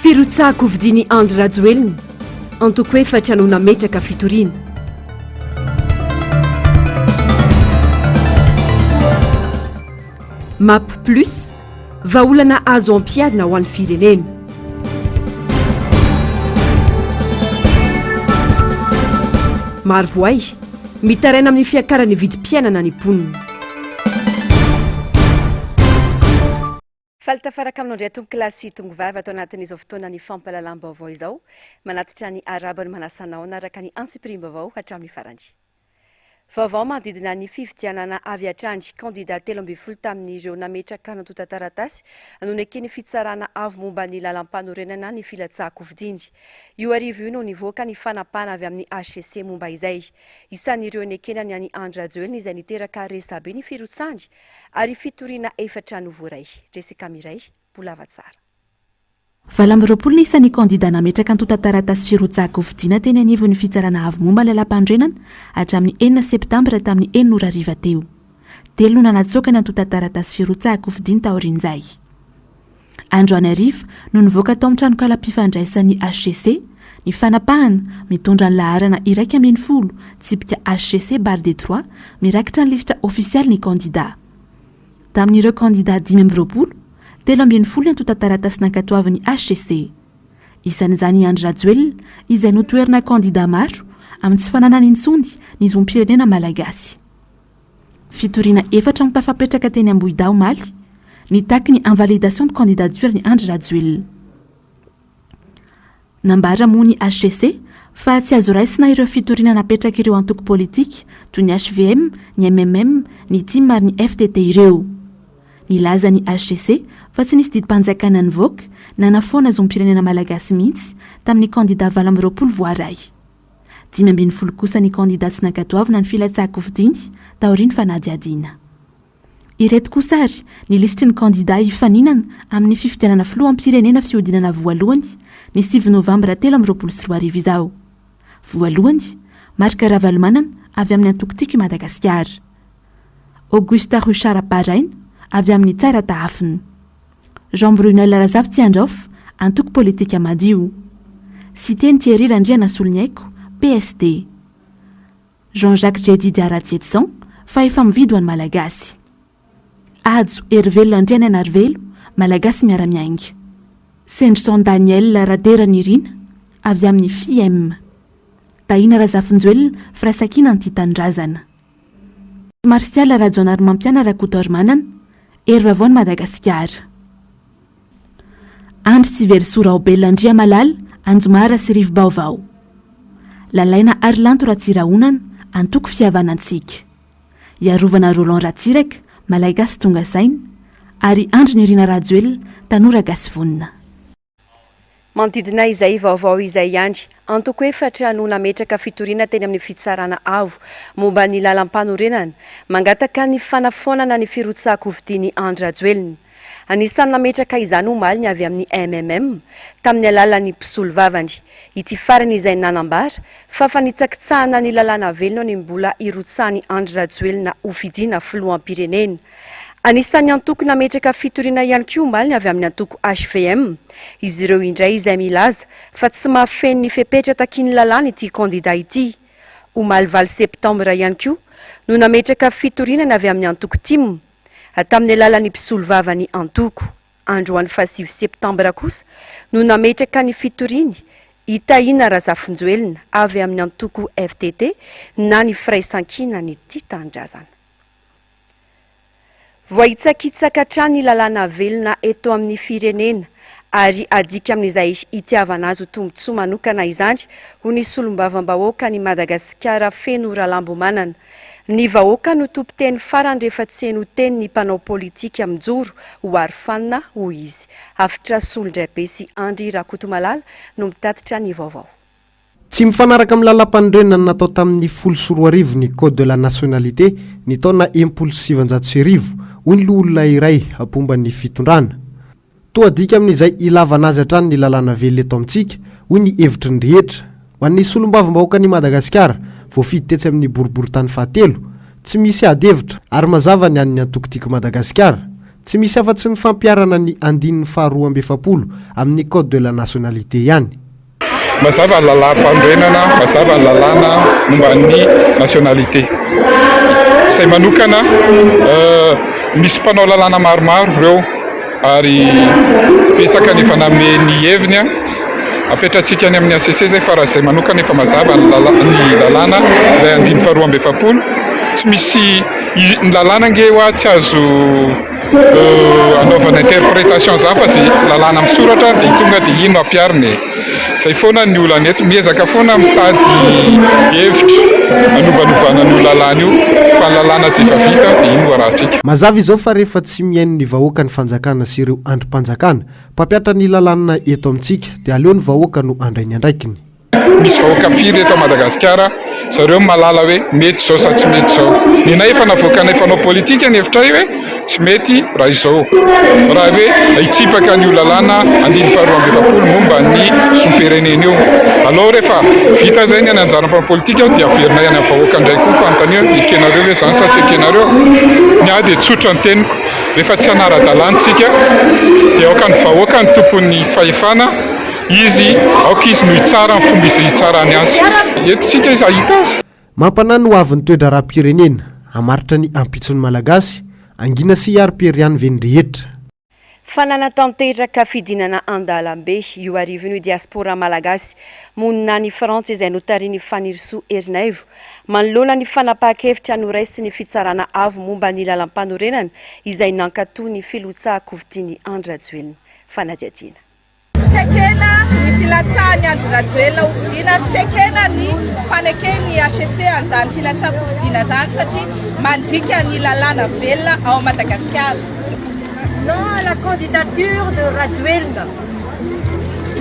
Firotsahako vidiny Andry Rajoelina antoko hoe fatranoana metraka fitoriana. MAP plus vaolana azo ampiharina ho an'ny firenena. Maro voay mitaraina amin'ny fiakarany vidim-piainana ny mponina. Faltafaraka amin'andray tombo-kilasy tongovavy atao anatin'izao fotoana ny fampahalalam-baovao izao manatitra ny arabany manasanao naraka ny antsipirim-baovao hatramin'ny farany. Vaovao manodidina ny fifidianana avy hatrany kandida 13 tamin'ireo nametraka nantonta taratasy anoneke ny fitsarana avo momba ny lalam-panorenana ny filatsahako-vidiny. Io arivo io no nivoaka ny fanapana avy amin'ny HCC momba izay. Isan'ireo nekenany any Andry Rajoelina izay niteraka resabe ny firotsany ary fitoriana efatrano voaray. Jessica Miray, Bolava Tsara. Valambiroapolo ny isan'ny kandida nametraka nantonta taratasy firotsahako-vidina teny anivon'ny fitsarana avo momba lalam-pandrenana hatramin'ny 9 septambra tamin'ny 9 teo. Telo no nanatsoaka ny nantonta taratasy firotsahako-vidina taorian'izay. Androany arivo no nivoaka tao amin'ny trano kala-pifandraisan'ny HCC ny fanapahana mitondra ny laharana 140 tsipika HCC barre des 3 mirakitra ny lista ofisialy ny kandida. Tamin'ireo kandida 12 telo ambin'ny folo nantonta taratasy nankatoavin'ny HCC. Isan'izany Andry Rajoelina izay notoerina kandida maro amin'ny tsy fananany intsony ny zom-pirenena malagasy. Fitoriana efatra no tafapetraka teny Ambohidao Maly nitaky ny invalidation de candidature ny Andry Rajoelina. Nambara moa ny HCC fa tsy azo raisina ireo fitoriana napetraka ireo antoko politika toy ny HVM, ny MMM, ny TIM ary ny FTT ireo. Nilaza ny HCC fa tsy nisy didim-panjakana nivoaka na nafoana zom-pirenena malagasy mihitsy tamin'ny kandida 20 voaray. 10 kosa ny kandida tsy nankatoavina ny filatsahako-vidiny taoriany fanadihadiana. Ireto kosa ary ny listy ny kandida hifaninana amin'ny fifidianana filoham-pirenena fihodinana voalohany ny 7 novambra 2023 izao. Voalohany, Marc Ravalomanana avy amin'ny Antoko-Tiky Madagasikara. Augusta Ruchard Paraina avy amin'ny Tsara Tahafina. Jean Brunel Razava Tsiandraof, antoko politika Madio. Siteny Thierry Randriana Soloniaiko, PSD. Jean-Jacques Jedidi Aratsietson, fa efa mividy ho an'ny Malagasy. Adzo Hervelo Landriana Narvelo, Malagasy miara-miainga. Sendrison Daniel Radera Nirina, avy amin'ny FIM. Taina Razafinjoelina, Frasakina Antitanindrazana. Martial Rajonar Mampiana Rakotormanana, Ervavon Madagasikara. Andry Tsiverisora Belandria Malala, Anjomara sy Rivo Baovao. Lalaina Arlanto Ratsiraonana, antoko fihavanantsika. Iarovana Roland Ratsiraka, Malagasy tonga saina, ary Andry Nirina Rajoelina, Tanora Gasy vonina. Manodidina izay vaovao izay ihany antoko hoe fatrano nametraka fitoriana teny amin'ny fitsarana avo momba ny lalam-panorenana mangataka ny fanafonana ny firotsahako-vidiny Andry Rajoelina. Anisan'ny nametraka izany omaly ny avy amin'ny MMM tamin'ny alalan'ny mpisolo vavany. Ity farany izay nanambara fa fanitsakitsahana ny lalàna velona ny mbola irotsahany Andry Rajoelina ho vidina filoham-pirenena. Anisan'ny antoko nametraka fitoriana ihany koa omaly ny avy amin'ny antoko HVM. Izy ireo indray izay milaza fa tsy mahafeno ny fepetra takiany lalàna ity kandida ity. Omaly 20 septambra ihany koa no nametraka fitoriana ny avy amin'ny antoko TIM. Tamin'ny alalan'ny mpisolo vavany antoko. Androany 7 septambra kosa no nametraka ny fitoriany Itaina Razafinjoelina avy amin'ny antoko FTT na ny firaisankina ny Titandrazana. Voaitsakitsaka hatrany ny lalàna velona eto amin'ny firenena ary adika amin'izay itiavana azy ho tombotsoa manokana izany ho ny solombavam-bahoaka ny Madagasikara feno Ralambomanana. Ny vahoaka no tompo-teny farany rehefa tsy heno teny ny mpanao politika mijoro ho arofanina ho izy. Afitra Solondraibe sy Andry Rakotomalala no mitatitra ny vaovao. Tsy mifanaraka amin'ny lalam-panorenana natao tamin'ny 14 ny Code de la Nationalité ny taona 1790 hoy ny olona iray apomba ny fitondrana. Toa dika amin'izay ilavana azy hatrany ny lalàna velona eto amintsika hoy ny hevitry ny rehetra. Ho an'ny solombavam-bahoaka ny Madagasikara voafidy tetsy amin'ny boribory tany fahatelo tsy misy ady hevitra ary mazava ny an'ny Antoko-Tiky Madagasikara tsy misy afa-tsy ny fampiarana ny andininy faharoa amby efapolo amin'ny code de la nationalité ihany. Mazava ny lalam-pandrenana, mazava ny lalàna momba ny nationalité. Izay manokana misy mpanao lalàna maromaro ireo ary betsaka nefa name ny heviny apetratsika any amin'ny ACC zay fa raha izay manokana efa mazava ny lalàna izay andiny faharoa amby efapolo. Tsy misy ny lalàna nge hoa tsy azo anaovana interprétation za fa zay lalàna misoratra dia tonga dia ino ampiariny. Zay foana ny olana eto miezaka foana mitady hevitra anovanovana ny lalàna io fa ny lalàna tsy efa vita dia ino arahantsika. Mazava izao fa rehefa tsy mihaino ny vahoaka ny fanjakana sy ireo androm-panjakana mpampiatra ny lalàna eto amintsika dia aleo ny vahoaka no andray ny andraikiny. Misy vahoaka firy eto Madagasikara zareo malala hoe mety zao sa tsy mety zao. Ninay efa navoakanay mpanao politika ny hevitra hoe tsy mety raha izao. Raha hoe hitsipaka ny lalàna andiny faharoa amby efapolo momba ny sous-pirenena io. Alors rehefa vita zay ny anjaram-mpanao politika dia averinay any vahoaka indray koa fanontania ekenareo hoe zany sa tsy ekenareo. Ny ady dia tsotra ny teniko. Rehefa tsy anara-dalantsika dia aoka ny vahoaka ny tompon'ny fahefana izy aoka izy no hitsara ny fomba izy hitsarany azy. Etontsika izy ahita azy. Mampanahy no avy ny toedra raha-pirenena hamaritra ny ampitson'ny malagasy angina sy hiaro-pieriany ve ny rehetra. Fananatanteraka fidinana andalambe io arivon'io diaspora malagasy monina ny Frantsa izay notariany Fanirisoa Erinaivo manoloana ny fanapahan-kevitra noraisy ny fitsarana avo momba ny lalam-panorenana izay nankatoa ny filotsahako vidiny Andry Rajoelina. Fanadiadiana. Tsekena ny filatsahany Andry Rajoelina ho vidina, tsekena ny fanekeny HCC an'izany filatsahako ho vidina zany satria mandika ny lalàna velona ao Madagasikara. Non à la candidature de Rajoelina.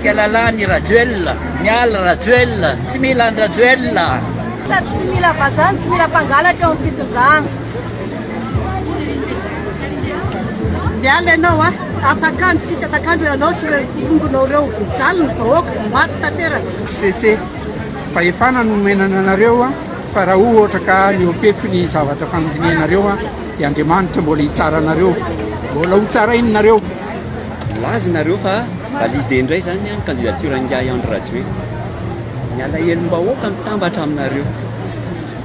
Lalàny Rajoelina, miala Rajoelina, tsy mila ny Rajoelina. Sady tsy mila vazana, tsy mila mpangalatra amin'ny fitondrana. Miala ianao atakandro tsisy atakandro ianao sy ongonao reo mijaly ny vahoaka maty tanteraka. CC fahefana no menana anareo fa raha ohatra ka ny ompefiny zavatra fanodinenareo dia Andriamanitra mbola hitsara anareo, mbola ho tsarainy nareo. Lazy nareo fa valide indray zany ny candidature an'Andry Rajoelina. Miala helim-bahoaka mitambatra aminareo,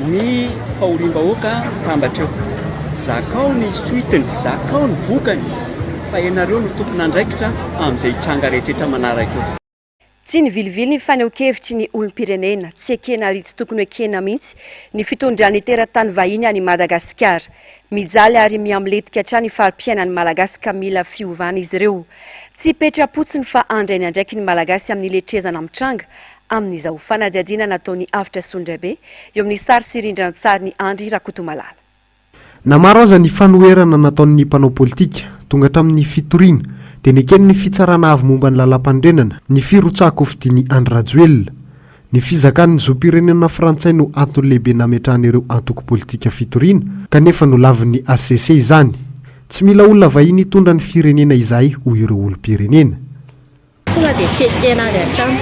ny fahoriam-bahoaka mitambatra eo. Zakao ny soitiny, zakao ny vokany, fa ianareo no tompona andraikitra amin'izay tranga rehetrarehetra manaraka eo. Tsy ny vilivily ny faneho-kevitry ny olom-pirenena, tsy ekena ry tsy tokony ekena mihitsy ny fitondran'ny teratany vahiny any Madagasikara. Mijaly ary miamletika hatrany ny fari-piainan'ny malagasy ka mila fiovana izy ireo. Tsy petra-potsiny fa andrainy andraiky ny malagasy amin'ny letrezana mitranga amin'izao fanadiadiana nataony Avitra Sondrabe eo amin'ny sary sy rindran-tsary ny Andry Rakotomalala. Namaro aza ny fanoherana nataon'ny mpanao politika tonga hatramin'ny fitoriana dia nekeny ny fitsarana avy momba ny lalam-pandrenana ny firotsahako fidiny Andry Rajoelina. Ny fizakan'ny zoam-pirenena frantsay no antony lehibe nametrahan'ireo antoko politika fitoriana kanefa no lavin'ny ACC izany. Tsy mila olona vahiny hitondra ny firenena izay ho ireo olom-pirenena. Tonga dia tsy ekena avy hatrany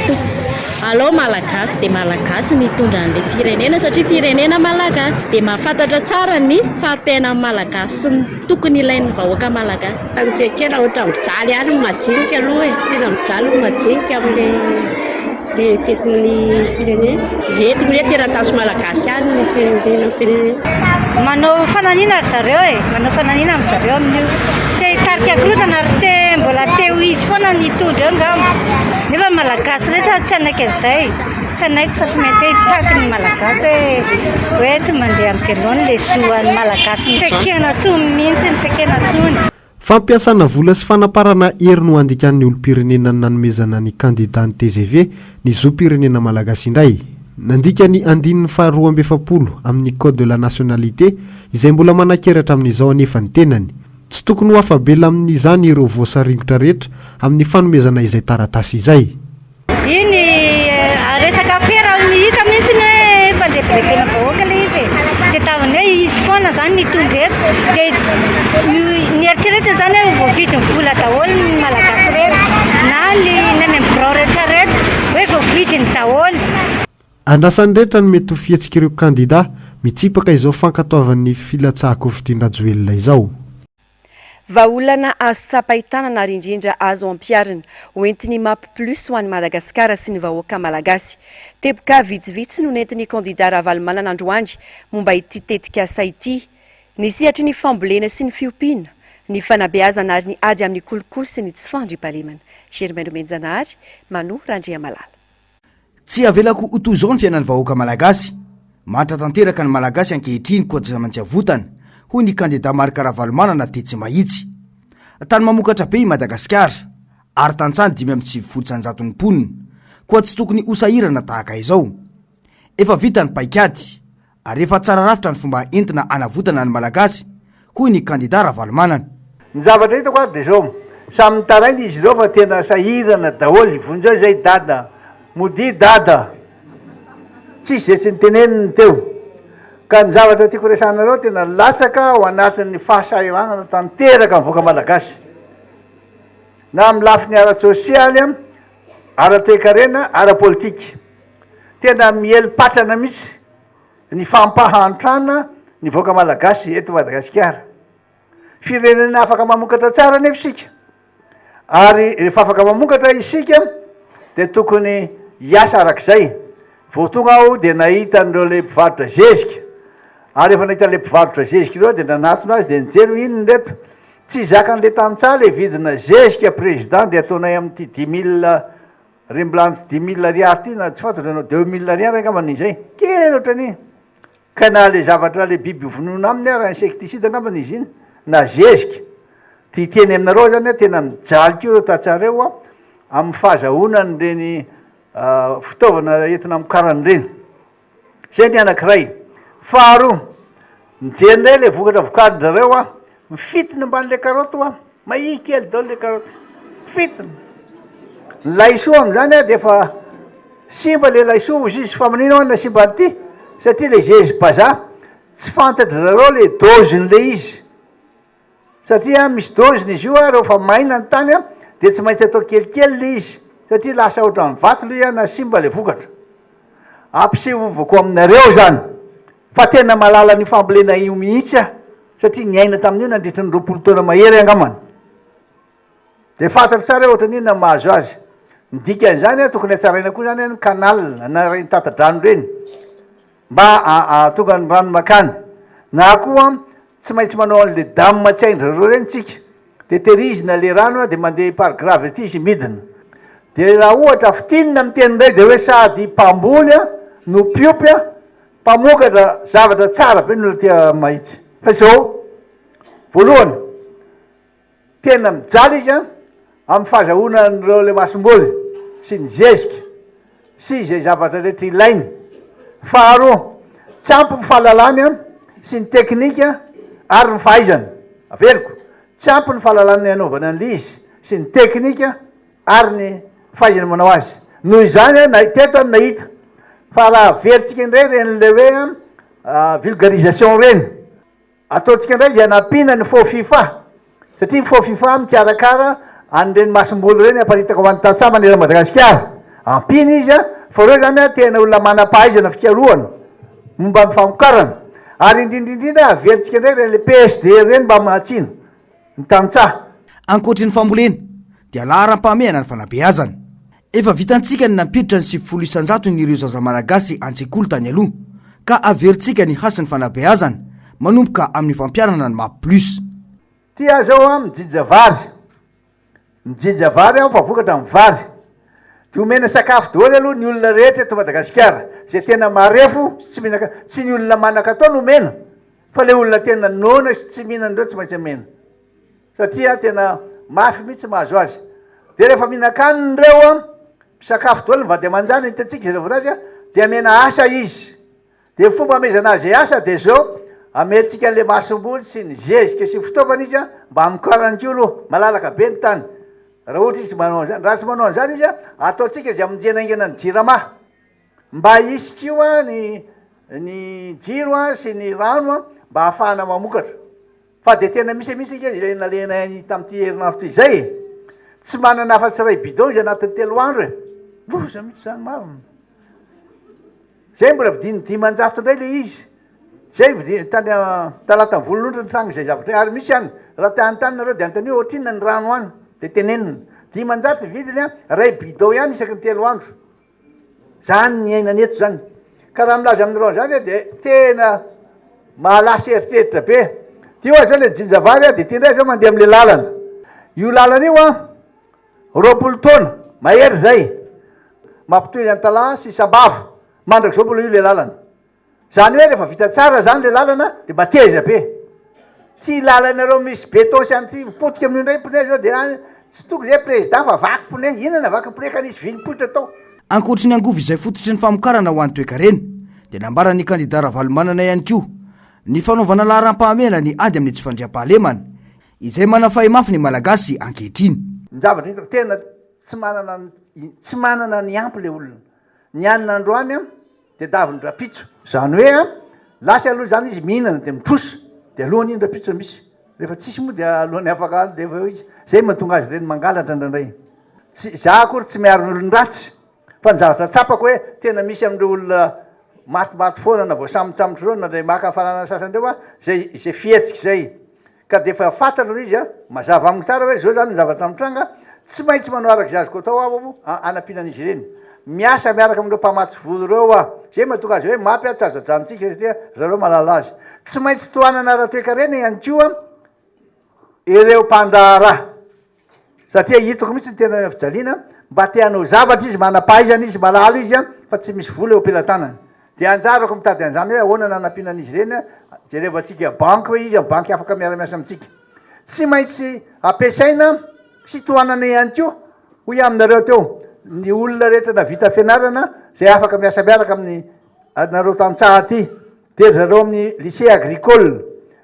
alao malagasy dia malagasy ny hitondra an'ilay firenena satria firenena malagasy dia mahafantatra tsara ny fahampiainan'ny malagasy sy ny tokony ilain'ny vahoaka malagasy. Tsy ekena ohatra mijaly ihany majinika aloha tena mijaly majinika amin'ilay tetin'ny firenena. Entiko hoe teratasy malagasy ihany ny firenena. Manao fananina ry zareo manao fananina amin'ny zareo amin'io. Te tarika korotana ary te mbola te ho izy foana ny tondra angamba. Nefa malagasy rehetra tsy anaiky an'izay. Tsy anaiky fa tsy maintsy tahaky ny malagasy hoe tsy mandeha amin'izay le soan'ny malagasy. Tsekena tsony mihitsy ny tsekena tsony. Fampiasana vola sy fanaparana hery no andikan'ny olom-pirenena nanomezana ny candidat ny TGV ny zoam-pirenena malagasy indray. Nandika ny andininy faharoa amby efapolo amin'ny code de la nationalité izay mbola manan-keratra amin'izao anefa ny tenany. Tsy tokony ho afabela amin'izany ireo voasaringotra rehetra amin'ny fanomezana izay taratasy izay. Iny resaka fera ny hita mihitsy ny hoe fandebilekena vahoaka ilay izy. Dia tavany hoe izy foana zany ny tondra eto. Dia ny eritreretra zany hoe voavidy ny vola daholo ny malagasy rehetra na ny any birao rehetra rehetra hoe voavidy ny daholo. Andrasan'ny rehetra no mety ho fietsika ireo kandida mitsipaka izao fankatoavan'ny filatsahako fidiny Rajoelina izao. vaolana azo tsapahitanana ary indrindra azo ampiarina hoentiny mampiplus ho an'ny Madagasikara sy ny vahoaka malagasy. Teboka vitsivitsy no nentiny kandida Ravalomanana Androany momba ity tetika asa ity. Nisihatry ny fambolena sy ny fiompiana, ny fanabeazana ary ny ady amin'ny kolokolo sy ny tsy fandripalemana. Germaine Menjanary, Mano Randria Malala. Tsy avelako ho toy izao ny fiainan'ny vahoaka malagasy. Mantra tanteraka ny malagasy ankehitriny koa tsy mantsavotana hoy ny kandida Marc Ravalomanana tetsy mahitsy. Tany mamokatra be i Madagasikara ary tantsany 5.9 mponina koa tsy tokony hosahirana tahaka izao. Efa vita ny paikady ary efa tsara rafitra ny fomba entina anavotana ny malagasy hoy ny kandida Ravalomanana. Ny zavatra hitako dia zao samy tarainy izy ireo fa tena sahirana daholo vonjeo zay dada modi dada tsisy zay tsy niteneniny teo. Ka ny zavatra tiako resanareo tena latsaka ao anatin'ny fahasahiranana tanteraka ny vahoaka malagasy na amin'ny lafiny ara-tsosialy, ara-toekarena, ara-politika. Tena mielipatrana mihitsy ny fampahantrana ny vahoaka malagasy eto Madagasikara. Firenena afaka mamokatra tsara nefa isika, ary rehefa afaka mamokatra isika dia tokony hiasa arak'izay. Vao tonga aho dia nahita an'ireo le mpivarotra zezika, ary efa nahita le mpivarotra zezika ireo dia nanatona azy dia nijery inony reto. Tsy zakan'le tantsaha le vidina zezika président dia ataonay amin'ity 10 000 remblance 10 000 ariary ty na tsy fantatra anao 2 000 ariary angaman'izay kely ohatrany. Ka na le zavatra le biby vonoina aminy raha insekticide angambany izy iny na zezika. Ty teny aminareo zany tena mijaly keo ireo tantsareo amin'ny fahazahoana reny fitaovana entina amikaran reny. Zay ny anankiray. Faharoa, mijery le vokatra vokarinjareo mifitiny amban'le karoty mahi kely daholo le karoty fitiny. Ny laisoa amin'izany dia efa simba le laisoa ozy izy fa manino na simba an'ity satria le zezy-bazaha tsy fantatry zareo le dozin'le izy satria misy doziny izy io rehefa maina ny tany dia tsy maintsy atao kelikely le izy satria lasa ohatran'ny vato le na simba le vokatra. Ampisevovako aminareo zany fa tena malala ny fambolena io mihitsy satria niaina tamin'io nandritra ny 20 taona mahery angamany. Dia fantatra tsara ohatra n'inona mahazo azy. Ny dikan'izany tokony hatsaraina koa zany ny kanal na reny tata-drano reny mba tonga ny rano makany, na koa tsy maintsy manao an'le dame matsaindra reo reny tsika dia tehirizina le rano dia mandeha par grave ity izy midina. Dia raha ohatra fitinina amin'ny teny iray dia hoe sady mpamboly no mpiopy mpamokatra zavatra tsara be no tia mahitsy. Fa izao voalohany tena mijaly izy amin'ny fahazahoana n'ireo le masom-boly sy ny zezika sy izay zavatra rehetra ilainy. Faharoa, tsy ampy ny fahalalany sy ny teknika ary ny fahaizana. Averiko, tsy ampy ny fahalalany anaovana an'le izy sy ny teknika ary ny fahaizana manao azy. Noho izany teto nahita fa raha veritsika indray ren'le hoe vulgarisation reny ataontsika indray dia nampiana ny faux fifa satria ny faux fifa mikarakara an'ireny masom-boly reny aparitaka ho an'ny tantsaha manerana Madagasikara. Ampina izy fa reo zany tena olona manam-pahaizana fikarohana momba ny famokarana ary indrindrindrindra averitsika indray ren'le PSD reny mba mahatsina ny tantsaha. Ankoatry ny fambolena dia laharam-pahamehana ny fanabeazana. Efa vitantsika ny nampiditra ny 70 n'ireo zaza malagasy an-tsekoly tany aloha ka averitsika ny hasin'ny fanabeazana manomboka amin'ny fampianana ny maplus. Tia zao mijija vary. Mijija vary fa vokatra amin'ny vary. Dia omena sakafo daholo aloha ny olona rehetra eto Madagasikara. Zay tena marefo tsy ny olona manan-katao no omena fa le olona tena nona sy tsy mihinana ireo tsy maintsy amena satria tena mafy mihitsy mahazo azy. Dia rehefa mihinan-kanina ireo sakafo daholo mivady aman-jany hitantsika izay zavatra azy dia amena asa izy. Dia fomba amezana azy asy dia zao ameantsika le masom-boly sy ny zezika sy fitaovana izy mba amikaran'ny olo malalaka be ny tany. Raha ohatra izy manao an'izany, raha tsy manao an'izany izy ataontsika izy amin'jenaingana ny jirama mba isika io ny jiro sy ny rano mba ahafahana mamokatra. Fa dia tena misy izy nalena tamin'ity herinandro ty izay tsy manana afa-tsy ray bidon izy anatin'ny 3 andro loza mihitsy zany maro. Zay mbola vidiny 10 manjafitra indray le izy zay tany talata volon'ondra ny tragno zay zavatra ary misy any raha te antanynareo de antanio ohatrinona ny rano any de tenenina 10 vidiny a ray bidao ihany isaky ny 3 andro zany ny ainany eto zany ka raha milaza amin'ireo zany de tena mahalasy eritreritra be ty oa zao le jinjavary a de ty ndray zao mandeha am'le lalana io lalana io a 20 taona mahery zay mampitoy antala sy sambavo mandraky zao mbola io le lalana zany hoe rehefa vita tsara zany le lalana de mateza be ty lalanareo misy beton sy any ty potika amin'io ndray pone zao de tsy tokony zay président fa vaky pone inona vaky pone ka nisy vinipoitra atao ankoatry ny angovy izay fototry ny famokarana ho an'ny toekareny de nambarany kandida Ravalomanana ihany koa ny fanaovana laharam-pahamena ny ady amin'ny tsy fandriam-pahalemana izay manafahy mafy ny malagasy ankehitriny ny zavatra hitako tena tsy manana ny ampy le olona ny anina androany a de daviny rapitso zany hoe a lasy aloha zany izy mihinana de mitrosa de alohany iny rapitso misy rehefa tsisy moa de alohany afaka de eo izy zay mahatonga azy reny mangalatra ndraindray za akory tsy miaron'olon-dratsy fa ny zavatra tsapako hoe tena misy amindreo olona matimaty foana na voasamotsamotro reo na le maka hafanana sasandreo a zay fihetsiky zay ka de fa fantatro izy a mazava aminy tsara hoe zao zany ny zavatra mitranga tsy maintsy manao araky zazoko atao avo anampianan'izy ireny miasa miaraka amindreo mpamatsy volo reo a zay mahatonga azy hoe mapy a tsy azo ajanontsika satria zareo malala azy tsy maintsy toanana ara-toekarena ihany koa ireo mpandraharaha satria hitako mihitsy ny tena fijaliana mba te hanao zavatra izy manam-pahaizana izy malala izy a fa tsy misy vola eo ampelantanany de anjarako mitady an'izany hoe ahoana nanampianan'izy ireny a jereva atsika banky hoe izy banky afaka miara-miasa amitsika tsy maintsy ampiasaina sy toanana ihany koa hoy aminareo teo ny olona rehetra na vita fianarana zay afaka miasa miaraka amin'ny nareo tantsaha ty de zareo amin'ny lycée agricole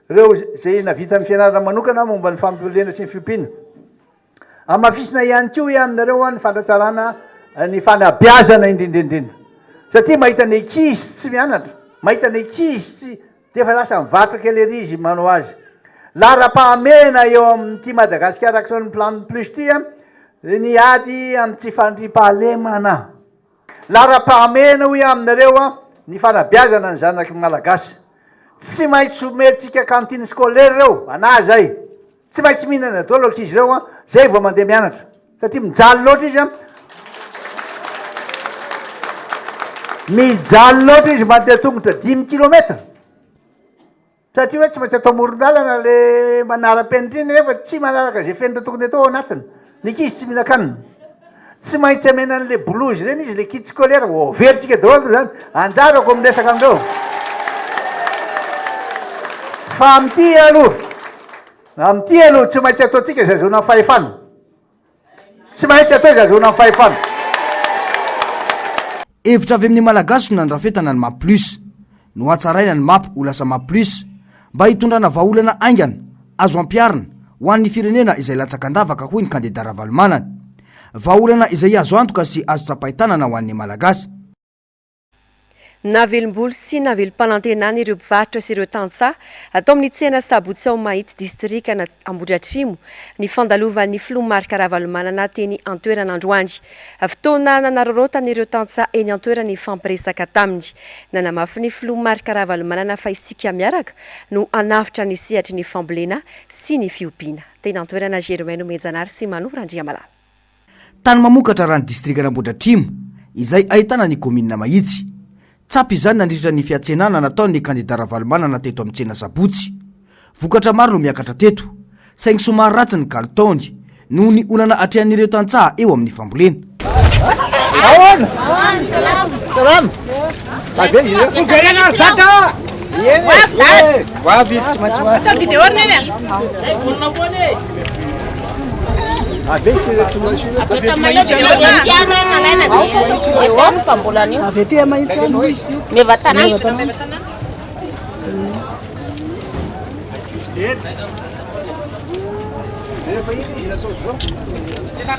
reo zay navita ny fianarana manokana momba ny fampiolena sy ny fiompiana amafisina ihany koa i aminareo a ny fandatsarana ny fanabeazana indrindrindrindra satria mahita ny ekizy tsy mianatra mahita ny ekizy tsy de fa lasa mivatra kely ery izy manao azy lara-pahamena eo amin'ty Madagasikara action plan plus ty a ny ady amin'ny tsy fandriam-pahalemana lara-pahamena hoy aminareo a ny fanabeazana ny zanaky malagasy tsy maintsy omentsika cantine scolaire reo ana zay tsy maintsy mihinana dolo ankizy reo a zay vao mandeha mianatra satria mijaly loatra izy a mijaly loatra izy mandeha tongotra 10 kilometra satria hoe tsy maintsy atao moron-dalana le manara-penidriny nefa tsy manaraka zay fenitra tokony atao anatiny ny ankizy tsy mihinan-kanina tsy maintsy amena an'le blouse reny izy le kit scolaire overitsika daholo zany anjarako amresaka amindreo fa amity aloha tsy maintsy ataotsika zazona ny fahefana tsy maintsy atao zazona ny fahefana hevitra avy amin'ny malagasy na ndrafetana ny mapplus no atsaraina ny mapy ho lasa mapplus mba hitondrana vahaolana aingana azo ampiarina ho an'ny firenena izay latsakandavaka hoy ny kandida Ravalomanana vahaolana izay azo antoka sy azo tsapahitanana ho an'ny malagasy navelom-boly sy navelom-panantenana ireo mpivarotra sy ireo tantsaha atao amin'ny tsena sabotsy ao mahitsy distrika na Ambohidratrimo ny fandalovan'ny filomarika Ravalomanana teny antoerana androany fotoana nanarorotana ireo tantsaha eny antoerana ny fampiresaka taminy nanamafy ny filomarika Ravalomanana fa isika miaraka no anafitra ny sehatry ny fambolena sy ny fiompiana teny antoerana Germaine Menjanary sy Manora Andriamala tany mamokatra raha ny distrika n'Ambohidratrimo izay ahitana ny komina mahitsy tsapy izany nandritra ny fiatsenana nataony kandida Ravalomanana teto amin'ny tsena sabotsy vokatra maro no miakatra teto saingy somary ratsy ny kalitaony noho ny olana atrehan'ireo tantsaha eo amin'ny fambolena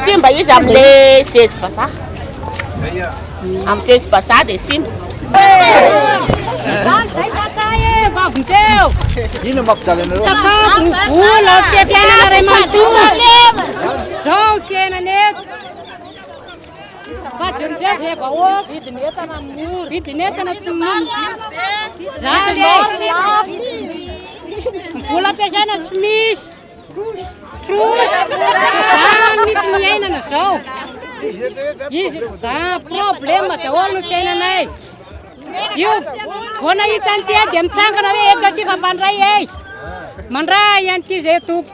simba izy am'le 16 bazaha am 16 bazaha de simba ino mampijaly anareo sakafo vola fiafianana ray manontolo zao fiainana eto fa vidin'entana tsy zany vola ampiasaina tsy misy trosy zany misy miainana zao izy za problema daholo no tenanay io vona hitany ty dia mitsangana hoe eto ty fa mandray ey mandray ihany ty zay tompo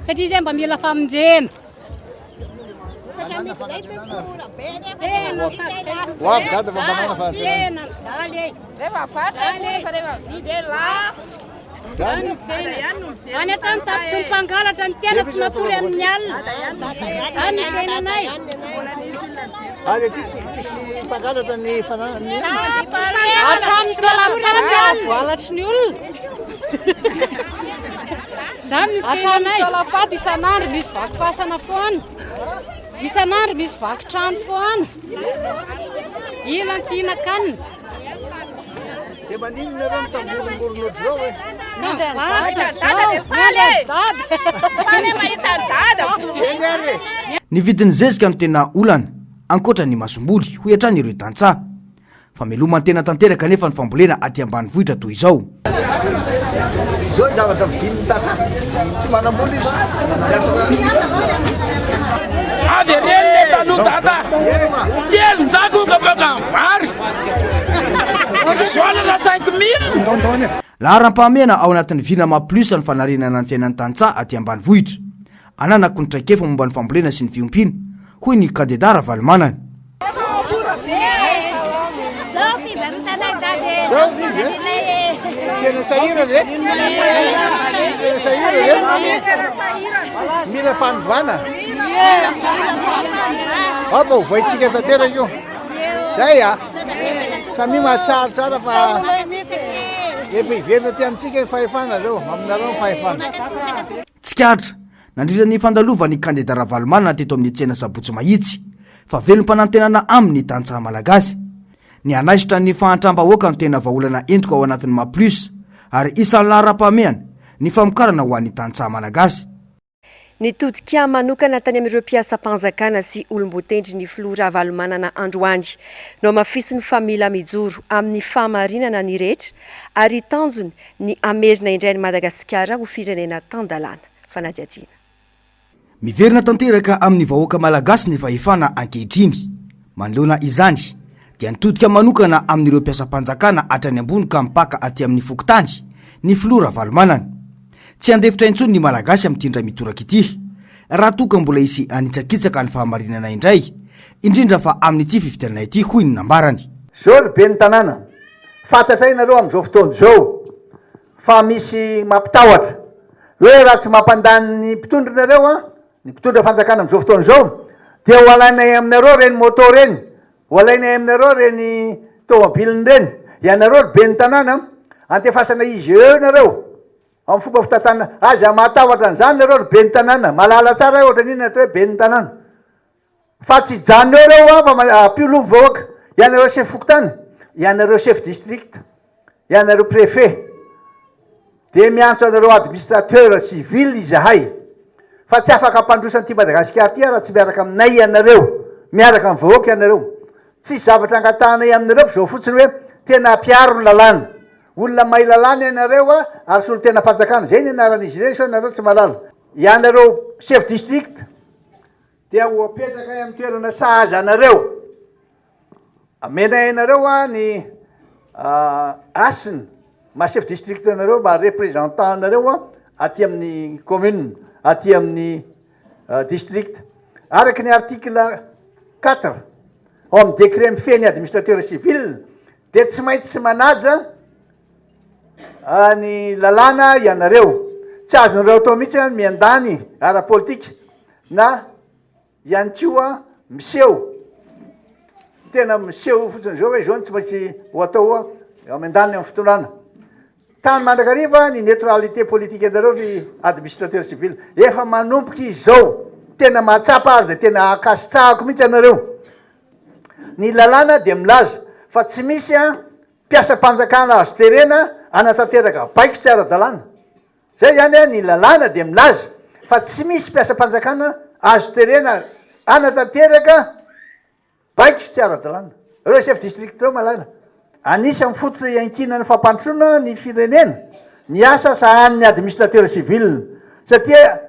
satria zay mba mila famonjena any hatrany tapitry mpangalatra ny tena tsy natory amin'ny alina zany ny fiainanay ary ty tsisy mpangalatra ny hatrany tolamavoalatry ny olona zany ny fiainanay talapaty isan'andro misy vaky fasana foana isan'andro misy vaky trano foana ilan tsy hinan-kanina dia maninona nareo mitambolombolona zao e ny vidiny zezika no tena olana ankoatra ny masomboly ho hatrany ireo tantsaha fa melomany tena tanteraka nefa ny fambolena aty ambany vohitra toy izao zao zavatra vidin'ny tantsaha tsy manamboly izy avy reny le taloha tata telonjakoka baka ny vary soalana 5000 laharam-pahamehana ao anatin'ny vinama plus ny fanarenana ny fiainan'ny tantsaha aty ambany vohitra ananako ny traikefa momba ny fambolena sy ny fiompina hoy ny kandidara valimanana mila fanovana apa hovaitsika tanteraka io zay a samy mahatsaro tsara fa efa iverina ty amitsika ny fahefana zao aminareo ny fahefana tsikatra nandritra ny fandalovany kandidara valimanana teto amin'ny tsena sabotsy mahitsy fa velom-panantenana amin'ny tantsaha malagasy ny anaisotra ny fahantramba-hoaka no tena vaolana entiko ao anatin'ny maplus ary isan'ny laharam-pahamehana ny famokarana ho an'ny tantsaha malagasy ny todika manokana tany amin'ireo mpiasa-panjakana sy olombotendry ny filora valomanana androandry no mafisy ny famila mijoro amin'ny fahamarinana ny rehetra ary tanjony ny amerina indray ny Madagasikara ho firenena tandalana fanadiadiana miverina tanteraka amin'ny vahoaka malagasy ny fahefana ankehitriny manoloana izany dia nitodika manokana amin'ireo mpiasa-panjakana hatrany ambony ka mipaka aty amin'ny fokotany ny filora valomanana tsy andefitra intsony ny malagasy amin'ny tindra mitoraka ity raha toka mbola isy anitsakitsaka ny fahamarinana indray indrindra fa amin'ity fifidianana ity hoy ny nambarany zao ny be ny tanàna fantatra ianareo amin'izao fotoana zao fa misy mampitahotra hoe raha tsy mampandany ny mpitondrinareo a ny mpitondra fanjakana amin'izao fotoana zao dia ho alainay aminareo reny moto reny ho alainay aminareo reny tomobiliny reny ianareo be ny tanàna antefasana izy eo nareo amin'ny fomba fitatana aza mahatahotra an'izany nareo be ny tanàna malala tsara ohatra n'inona atao hoe be ny tanàna fa tsy janoneo reo fa mpiolomy vahoaka ianareo chef fokotany ianareo chef district ianareo préfet dia miantso anareo administrateur civil izahay fa tsy afaka ampandrosany ty Madagasikara ty raha tsy miaraka aminay ianareo miaraka amin'ny vahoaka ianareo tsy zavatra angatahanay aminareo zao fotsiny hoe tena ampiaro ny lalàna olona mahay lalàna ianareo a ary solo tena mpanjakana zay ny anaran'izy ireny sao ianareo tsy malala ianareo chef district dia ho apetraka amin'ny toerana sahaza anareo amena ianareo a ny asiny ma chef district anareo ma représentant anareo a aty amin'ny commune aty amin'ny district araky ny article 4 ao amin'ny décret mifeny administrateur civil dia tsy maintsy tsy manaja ny lalàna ianareo tsy azonareo atao mihitsy ny miandany ara-politika na ihany koa miseho tena miseho fotsiny zao hoe zao tsy maintsy ho atao miandany amin'ny fotonana tany mandrakariva ny neutralité politique anareo ny administrateur civil efa manomboky izao tena mahatsapa azy dia tena akasitrahako mihitsy anareo ny lalàna dia milaza fa tsy misy mpiasa-panjakana azo terena anatanteraka baiko tsy ara-dalàna zay zany ny lalàna dia milaza fa tsy misy mpiasa-panjakana azo terena anatanteraka baiko sy tsy ara-dalàna reo chef district reo malala anisan'ny fototra iankina ny fampandrosoana ny firenena ny asa sahan'ny administrateur civil satria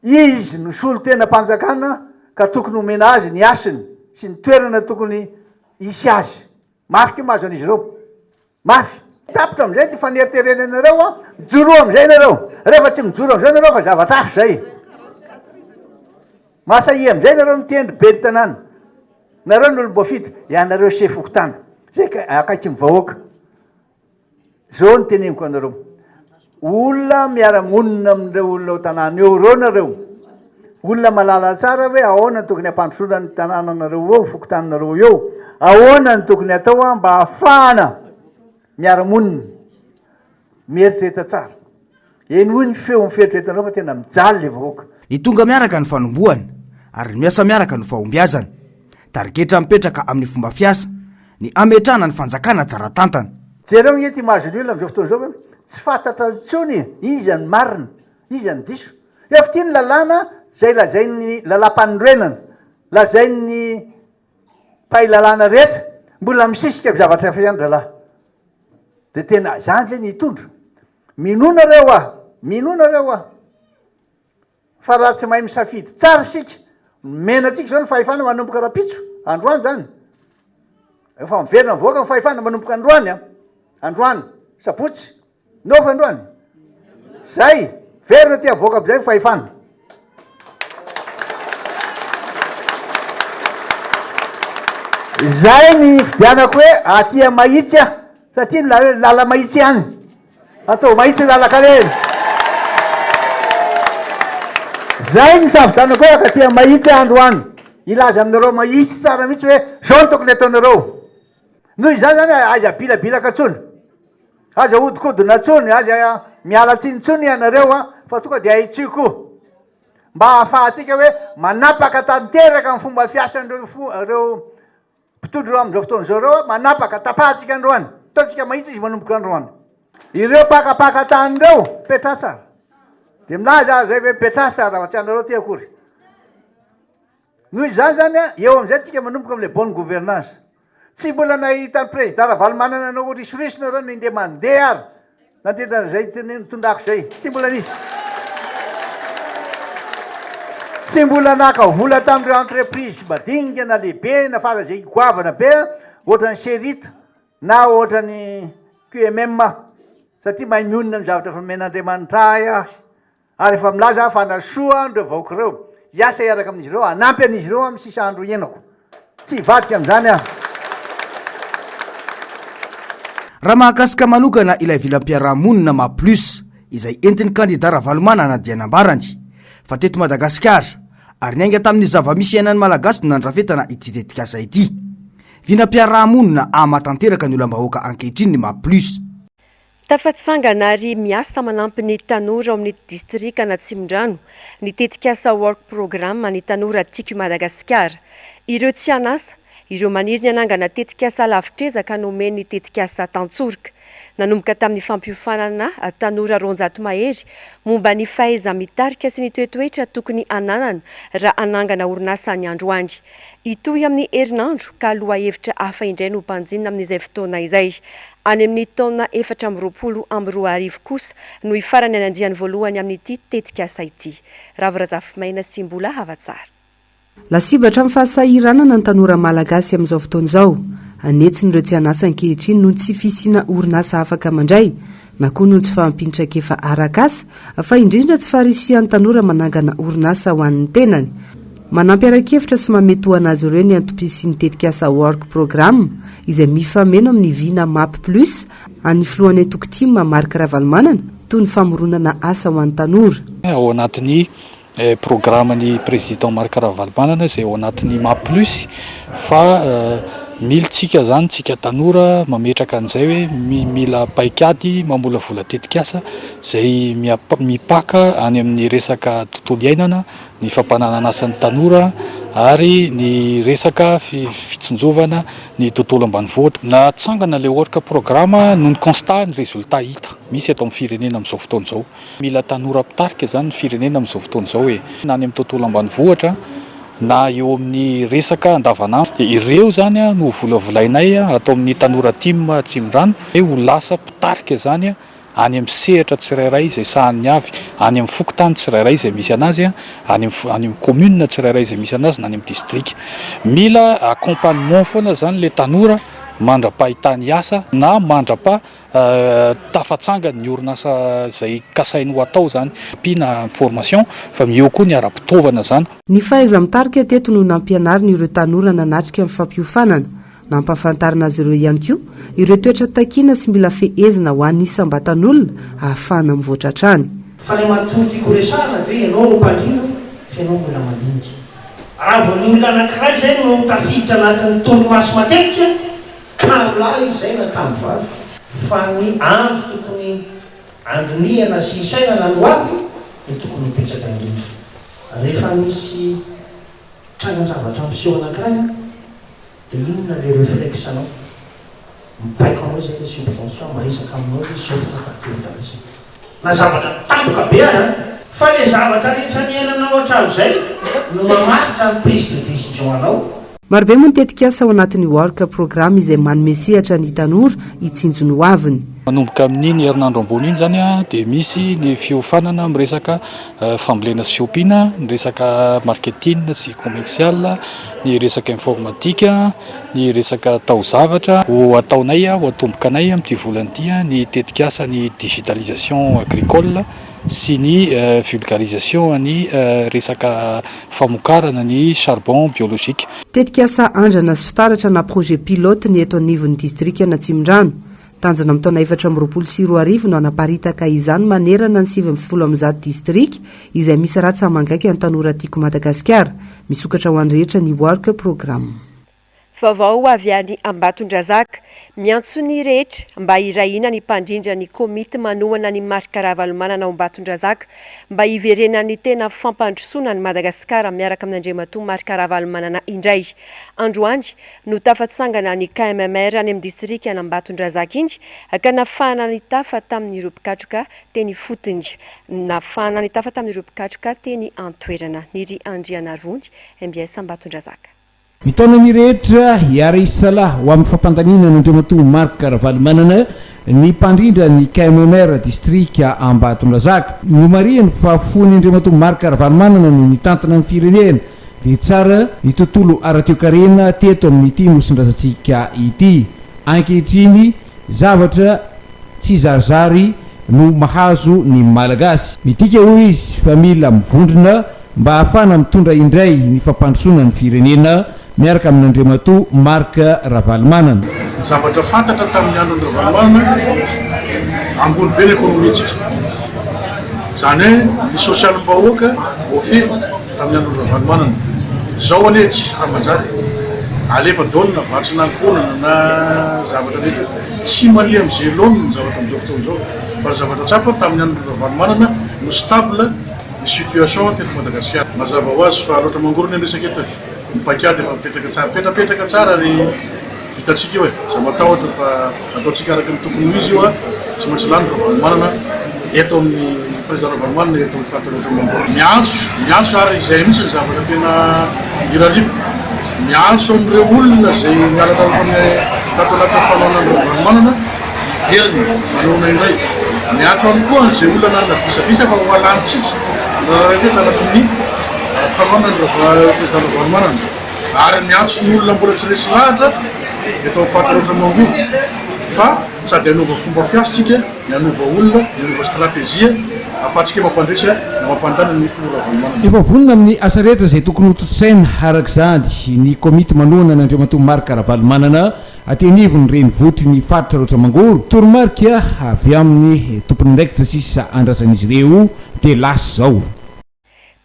izy no solo tena mpanjakana ka tokony homena azy ny asiny sy ny toerana tokony isy azy mafy mahazo an'izy ireo mafy tapitra am'izay ty faneriterenanareo a mijoro am'izay nareo rehefa tsy mijoro am'izay nareo fa zavatra afy zay masai am'izay nareo mitendry be ny tanàna nareo ny olom-boafity ianareo sefokotana zay akaiky mivahoaka zao ny teneniko anareo olona miara-monina am'ireo olona ao tanàna eo reo nareo olona malala tsara hoe ahoana ny tokony hampandrosoana ny tanànanareo eo fokotananareo eo ahoana ny tokony atao a mba hafahana miara-monina mieritrereta tsara eny hoy ny feo mifieritreretanareo fa tena mijaly le vahoaka ny tonga miaraka ny fanombohana ary ny miasa miaraka ny fahombiazana tarigetra mipetraka amin'ny fomba fiasa ny ametrahana ny fanjakana tsara tantana jereo ny ty mahazo ny olona am'izao fotoana zao tsy fantatra tsony izy ny marina izy ny diso efa ty ny lalàna zay lazay ny lalam-panorenana lazay ny mpailalàna rehetra mbola misisika zavatra efa ihany ralahy de tena zany zay ny hitondro minona reo a fa raha tsy mahay misafidy tsara sika menatsika zao ny fahefana manomboka rapitso androany zany efa miverina mivoaka ny fahefana manomboka androany a androany sabotsy nofa androany zay verina ty avoaka am'izay ny fahefana zay ny fidianako hoe atia mahitsy a satria ny lala mahitsy any atao mahitsy lalakareny zay ny savidanako hoe akatia mahitsy androany ilaza aminareo mahitsy tsara mihitsy hoe zao ny tokony ataonareo noho izany zany aza bilabilaka tsony aza hodikodina tsony aza mialatsiny tsony ianareo a fa tonga de aitsiko mba hahafahatsika hoe manapaka tanteraka ny fomba fiasan'reo mpitondro reo am'izao fotoana zao reo manapaka tapahatsika androany ataotsika mahitsy izy manomboka androany ireo pakapaka tany reo petra tsara de milaza zay hoe petra tsara raha tsy anareo ty akory noho izany zany a eo am'izay tsika manomboka am'le bonne gouvernance tsy mbola nahita ny président ravalomanana nao risorisy nareo ninde mandeha ary nandrindra zay nitondrako zay tsy mbola nisy tsy mbola naka vola tamin'ireo entreprise madinika na lehibe na fara zay goavana be ohatrany serita na ohatrany QMM satria mahay mionina ny zavatra fa men'andriamanitra azy ary efa milaza fanasoa ndreo vahoaka reo iasa iaraka amin'izy ireo anampy an'izy ireo amin'ny sisa andro ienako tsy hivadika am'izany aho raha mahakasika manokana ilay vilam-piarahamonina ma plus izay entiny kandida ravalomana nadianambarany fa teto Madagasikara ary niainga tamin'ny zava-misy iainan'ny malagasy no nandrafetana ity tetikasa ity vinam-piarahamonina amatanteraka ny olam-bahoaka ankehitriny ma plus tafatsangana ary miasa manampy ny tanora ao amin'ny distrika na Tsimondrano ny tetikasa work programme ny tanora tiako Madagasikara ireo tsy anasa ireo maniry ny anangana tetikasa lavitrezaka nomeny tetikasa tantsorika nanomboka tamin'ny fampiofanana tanora ronjato mahery momba ny fahaiza mitarika sy ny toetoetra tokony ananana raha anangana orinasa ny androany itoy amin'ny herinandro ka aloha hevitra hafa indray no mpanjinina amin'izay fotoana izay any amin'ny taona 2024 kosa no ifarany anandiany voalohany amin'ity tetikasa ity Ravirazafimaina sy mbola havatsara lasibatra amin'ny fahasahiranana ny tanora malagasy amin'izao fotoana izao anetsin'ireo tsy anasa ankehitriny noho tsy fisina orinasa afaka mandray na koa noho tsy fahampinitran-kefa arakasa fa indrindra tsy farisian'ny tanora manangana orinasa ho an'ny tenany manampy arakevitra sy mametoana azy ireo ny antopisi ny tetikasa work programme izay mifameno amin'ny vina map plus any filohan'ny tokotima Marika Ravalomanana toy ny famoronana asa ho an'ny tanora ao anatin'ny programme-ny président Marika Ravalomanana izay ao anatin'ny map plus fa militsika zany tsika tanora mametraka an'izay hoe mila paikady mamola vola tetikasa zay mipaka any amin'ny resaka tontolo iainana ny fampananana asan'ny tanora ary ny resaka fitsinjovana ny tontolo ambanivohitra na tsangana le work programme noho ny constat ny résultat hita misy atao amin'ny firenena amin'izao fotoana izao mila tanora mpitarika zany ny firenena amin'izao fotoana izao hoe na any amin'ny tontolo ambanivohitra na eo amin'ny resaka andavanandro. Ireo zany a no volavolainay atao amin'ny Tanora Team Tsimorano ho lasa mpitarika zany any amin'ny sehatra tsirairay izay sahan'ny avy, any amin'ny fokontany tsirairay izay misy anazy any amin'ny commune tsirairay izay misy anazy na any amin'ny district. Mila accompagnement foana zany le tanora mandra-pahitany asa na mandra-pa tafatsangany ny orinasa izay kasainy ho atao zany pina formation fa mio koa ny ara-pitaovana zany. Ny fahaiza mitarika teto no nampianarina ireo tanora nanatrika amin'ny fampiofanana, nampafantarina azy ireo ihany koa ireo toetra takiana sy mila fehezina ho an'ny isam-batan'olona ahafahana mivoatra hatrany. Fa le matoty koresana dia ianao no mpandrina fa ianao mbola mandinika. Raha vao ny olona anankiray zay no tafiditra anatin'ny toromaso matetika kamolahy izay na kamivavy fa ny andro tokony andiniana sy isainana no avy ny tokony mipetraka indrindra. Rehefa misy trangan-javatra miseho anankiray dia inona le réflexanao mipaiko anao zay le subvention maresaka aminao le sofina fakevitra misy na zavatra tampoka be fa le zavatra rehetra ny ainanao hatramin'izay no mamaritra ny prise de décision anao. Marobe moa nitetika asa ao anatin'ny work programme izay manome sehatra ny tanora hitsinjony ho aviny. Manomboka amin'iny herinandro ambony iny zany dia misy ny fiofanana amin'ny resaka fambolena sy fiompiana, ny resaka marketing sy commercial, ny resaka informatika, ny resaka taozavatra ho ataonay ho atombokanay amin'ity volan'ity ny tetikasa ny digitalisation agricole sy ny vulgarisation ny resaka famokarana ny charbon biologique. Tetikasa andrana sy fitaratra na projet pilote ny eto anivon'ny district na Tsimorano. Tanjona amin'ny taona 2024 no anaparitaka izany manerana ny 710 district izay misy ratsa mangaiky ny tanora tiako Madagasikara, misokatra ho an'ny rehetra ny work programme. Vaovao avy any Ambatondrazaka, miantso ny rehetra mba hirahina ny mpandrindra ny komity manohana ny marika ravalomanana ao Ambatondrazaka mba hiverena ny tena fampandrosoana ny Madagasikara miaraka amin'ny Andriamatoa marika ravalomanana indray. Androany no tafatsangana ny KMMR any amin'ny distrika any Ambatondrazaka ingy ka nafahana ny tafa tamin'ny Ropikatroka teny Fotondra, nafahana ny tafa tamin'ny Ropikatroka teny Antoerana. Niry Andrianarvonjy, MBS Ambatondrazaka. Mitona ny rehetra hiara isala ho amin'ny fampandanina n'Andriamatoa marika ravalomanana ny mpandrindra ny KMMR district Ambatondrazaka. Nomarihany fa fon'ny Andriamatoa marika ravalomanana no nitantana ny firenena dia tsara ny tontolo ara-toekarena teto amin'ity nosin-drazantsika ity. Ankehitriny zavatra tsy zarizary no mahazo ny malagasy. Midika ho izy fa mila mivondrona mba ahafana mitondra indray ny fampandrosoana ny firenena miaraka amin'ny Andriamatoa marika ravalomanana. Zavatra fantatra tamin'ny andron'ny ravalomanana ambony be ny ekonomitsika. Zany hoe ny sosialim-bahoaka voafehy tamin'ny andron'ny ravalomanana. Izao anie tsisy raha manjary. Alefa daolina vatsina ankohonana na zavatra rehetra. Tsy malia amin'izay laonina ny zavatra amin'izao fotoana izao. Fa zavatra tsapa tamin'ny andron'ny ravalomanana no stable ny situation teto Madagasikara. Mazava ho azy fa loatra mangorona ny resaka eto. Ny paikady efa petraka tsara ny vitatsika io e. Za matahotra fa ataotsika araka ny tokony izy io tsy maintsy lany ravalomanana eto amin'ny président ravalomanana eto amin'ny faritra loatra mangorona. Miantso ary izay mihitsy ny zavatra tena iraripo. Miantso amin'ireo olona izay miala tamin'ny tato anaty fanaonana ravalomanana iverina manohana indray. Miantso any koa izay olona na disadisa fa ho alanitsika raha anatin'ny fanaonana ravalomanana. Ary miantso ny olona mbola tsy resy lahatra eto amin'ny faritra loatra mangorona fa sady hanova fomba fiasitsika, ny hanova olona, ny hanova stratégie ahafahantsika mampandresa na mampandana ny folo ravalomanana. Efa vonona amin'ny asa rehetra izay tokony hototosaina arak'izany ny komity manohana n'Andriamatoa marika ravalomanana atenivony renivotry ny faritra loatra mangoro. Toromarika avy amin'ny tompony ndraikitra sisa andrasan'izy ireo dia lasa zao.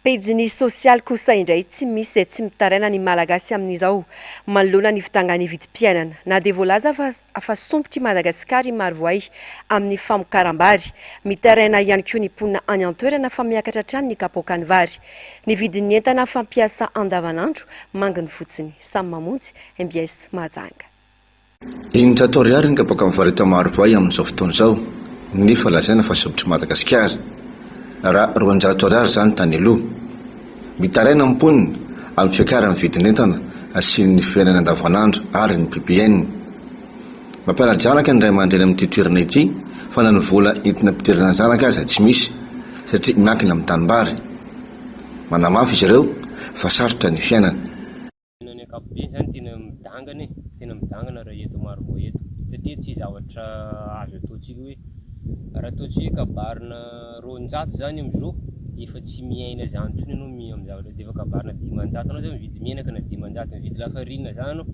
Pejiny sosialy kosa indray tsy misy tsy mitaraina ny malagasy amin'izao manoloana ny fitangany vidim-piainana na dia voalaza fa sompotry Madagasikara maro voay amin'ny famokarambary mitaraina ihany koa ny mponina any Antoerana fa miakatra hatrany ny kapoaka ny vary ny vidin'ny entana fampiasa andavanandro manginy fotsiny. Samy mamonjy MBS Mahajanga. Initra tao ariary ny kapoaka ny vary eto maro voay amin'izao fotoana izao nefa lazaina fa sompotry Madagasikara. Raha 200 ariary zany tany aloha mitaraina mponina amin'ny fiakarany vidinentana sy ny fiainana andavanandro ary ny PPN. Mampiala-janaka ny ray aman-dreny amin'ity toerana ity fa na ny vola entina mpiterana ny zanaka aza tsy misy satria miankina amin'ny tanimbary. Manamafy izy ireo fa sarotra ny fiainana. Ny ankapobeny zany tena midangana raha eto Marovoa eto satria tsy zavatra azo ataontsika hoe raha ataontsika hoe kabarina 200 zany amin'izao efa tsy miaina zany intsony ianao amin'ny zavatra dia efa kabarina 500 anao zany mividy menaka na 500 mividy lafarinina zany anao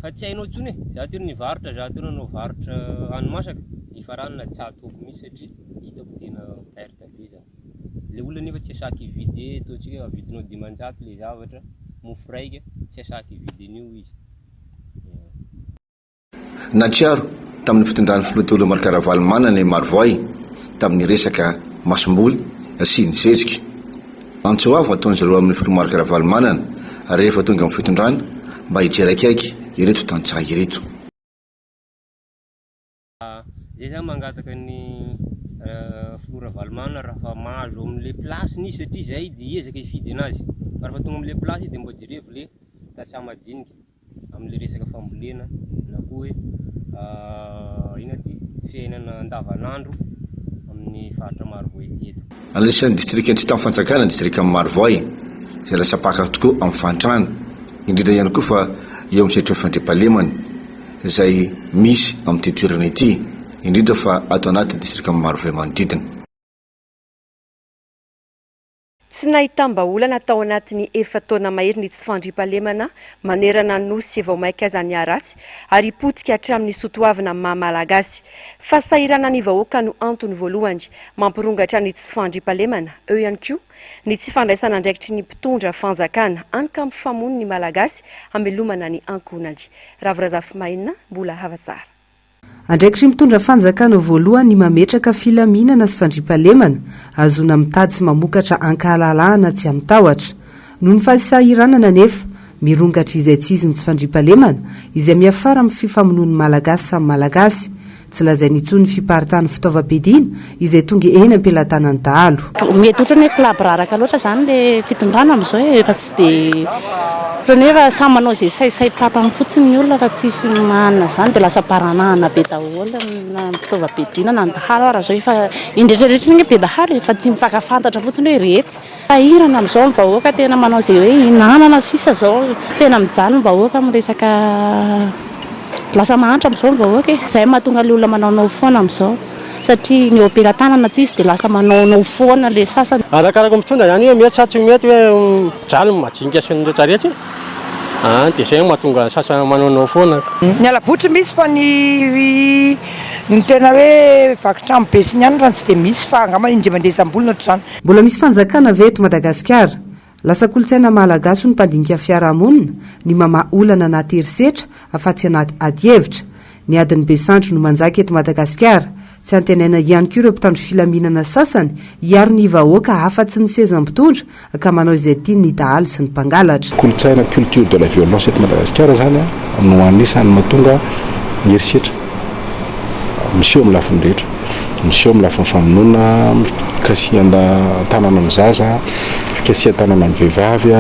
fa tsy hainao intsony hoe za tena nivarotra za tena anao varotra hani-masaka ifaranana tsy atoko mihitsy satria hitako tena perte be zany. Le olona nefa tsy asaky hividy ataontsika hoe avidinao 500 le zavatra mofo raika tsy asaky hividy an'io izy. Natsiaro tamin'ny fitondran'ny filoha Omar Karavalomanana ny Marovoa tamin'ny resaka masomboly sy ny zezika. Antsoavo ataon'izy ireo amin'ny filoha Omar Karavalomanana rehefa tonga amin'ny fitondrana mba hijerakaiky ireto tantsaha ireto. Zay zany mangataka ny filoha Ravalomanana raha fa mahazo amin'le plasiny izy satria zay dia hiezaka hifidy anazy. Fa raha tonga amin'le plasy dia mba jerevo le tantsaha madinika amin'le resaka fambolena na koa hoe ina ty fiainana andavanandro amin'ny faritra Marovoa eto. Anisan'ny distrika tsy tamin'ny fanjakana ny distrika amin'ny Marovoa izay lasapaka tokoa amin'ny fantrana indrindra ihany koa fa eo amin'ny setra fandriampahalemana izay misy amin'ity toerana ity indrindra fa ato anaty distrika amin'ny Marovoa manodidina. Tsy nahitamba-olana tao anatin'ny 4 taona mahery ny tsy fandriampahalemana manerana ny nosy vao maika aza ny aratsy ary potika hatramin'ny sotoavina maha-malagasy. Fasahirana ny vahoaka no antony voalohany mampirongatra ny tsy fandriampahalemana. Eo ihany koa ny tsy fandraisana andraikitry ny mpitondra fanjakana anka amin'ny famono ny malagasy hamelomana ny ankonany. Ravirazafy Mainina, mbola havatsara. Andraikitry mitondra fanjakana voalohany mametraka filaminana sy fandriampahalemana azona mitady sy mamokatra ankahalalahana tsy amitahotra. Noho ny fahasahiranana nefa mirongatra izay tsy izy ny tsy fandriampahalemana izay miafara amin'ny fifamonoan'ny malagasy samy malagasy. Tsy lazay nitsony fiparitany fitaovam-piadiana izay tonga eny am-pelantanany dahalo. Mety ohatrany hoe klab raraka loatra zany le fitondrana amin'izao efa tsy dia nefa samy manao izay saisai-papany fotsiny ny olona fa tsisy manana zany dia lasa paranahana be daholo na fitaovam-piadiana na ny dahalo raha zao efa indretrarehetra ny be dahalo efa tsy mifankafantatra fotsiny hoe rehetra. Sahirana amin'izao ny vahoaka tena manao izay hoe hinanana sisa zao tena mijaly ny vahoaka amin'ny resaka lasa mahantra amin'izao ny vahoaka izay mahatonga le olona manaonao foana amin'izao satria ny opelan-tanana tsy izy dia lasa manaonao foana le sasany. Arakaraka mitondra zany hoe mety sa tsy mety hoe jaly majinika sy ny rehetrarehetra dia izay mahatonga sasany manaonao foana. Ny alabotry misy fa ny tena hoe vakitrano be sy ny any zany tsy dia misy fa angamba indremandresambolona ohatr'izany. Mbola misy fanjakana ve eto Madagasikara? Lasa kolotsaina malagasy ny mpandinika fiarahamonina ny mamaha olana anaty herisetra afa-tsy anaty ady-hevitra. Ny adiny Besandro no manjaka eto Madagasikara. Tsy antenaina ihany koa ireo mpitandro filaminana sasany hiaro ny vahoaka afa-tsy ny seza mpitondra ka manao izay tiany ny dahalo sy ny mpangalatra. Kolotsaina culture de la violence eto Madagasikara zany no anisany mahatonga ny herisetra miseho amin'ny lafiny rehetra, miseho amin'ny lafiny famonoana, fikasihan-tanana amin'ny zaza, fikasihan-tanana amin'ny vehivavy,